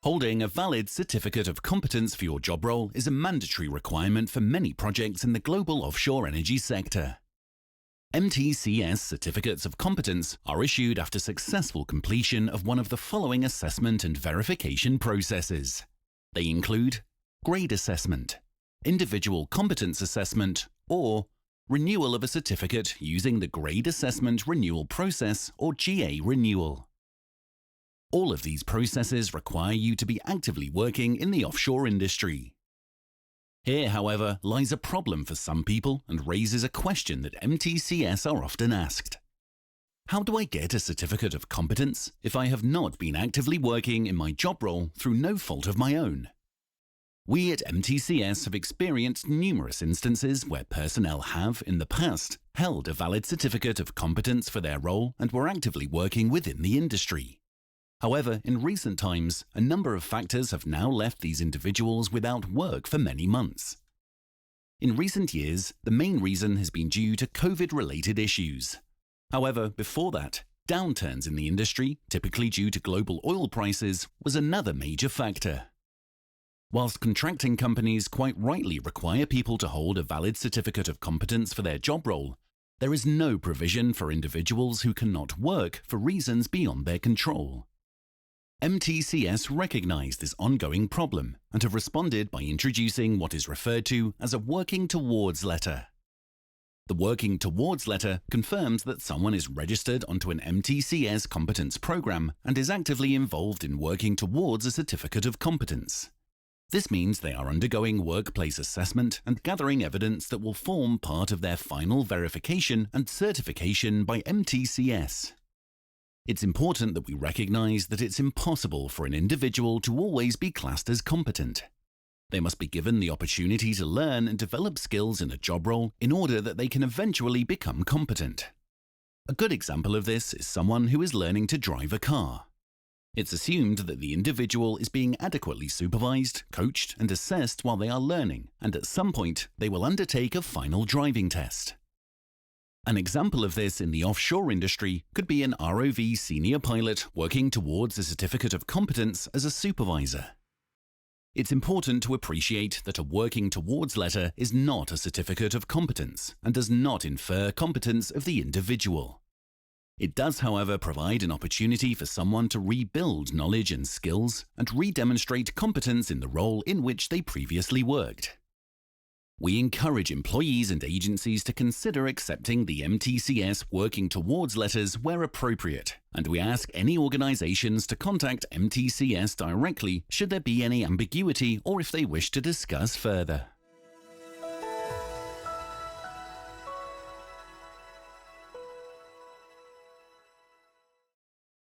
Holding a valid Certificate of Competence for your job role is a mandatory requirement for many projects in the global offshore energy sector. MTCS Certificates of Competence are issued after successful completion of one of the following assessment and verification processes. They include Grade Assessment, Individual Competence Assessment, or renewal of a certificate using the Grade Assessment Renewal Process or GA Renewal. All of these processes require you to be actively working in the offshore industry. Here, however, lies a problem for some people and raises a question that MTCS are often asked. How do I get a Certificate of Competence if I have not been actively working in my job role through no fault of my own? We at MTCS have experienced numerous instances where personnel have, in the past, held a valid Certificate of Competence for their role and were actively working within the industry. However, in recent times, a number of factors have now left these individuals without work for many months. In recent years, the main reason has been due to COVID-related issues. However, before that, downturns in the industry, typically due to global oil prices, was another major factor. Whilst contracting companies quite rightly require people to hold a valid Certificate of Competence for their job role, there is no provision for individuals who cannot work for reasons beyond their control. MTCS recognise this ongoing problem and have responded by introducing what is referred to as a Working Towards Letter. The Working Towards Letter confirms that someone is registered onto an MTCS competence program and is actively involved in working towards a Certificate of Competence. This means they are undergoing workplace assessment and gathering evidence that will form part of their final verification and certification by MTCS. It's important that we recognise that it's impossible for an individual to always be classed as competent. They must be given the opportunity to learn and develop skills in a job role in order that they can eventually become competent. A good example of this is someone who is learning to drive a car. It's assumed that the individual is being adequately supervised, coached, and assessed while they are learning, and at some point they will undertake a final driving test. An example of this in the offshore industry could be an ROV senior pilot working towards a Certificate of Competence as a supervisor. It's important to appreciate that a Working Towards Letter is not a Certificate of Competence and does not infer competence of the individual. It does, however, provide an opportunity for someone to rebuild knowledge and skills and re-demonstrate competence in the role in which they previously worked. We encourage employees and agencies to consider accepting the MTCS Working Towards Letters where appropriate, and we ask any organisations to contact MTCS directly should there be any ambiguity or if they wish to discuss further.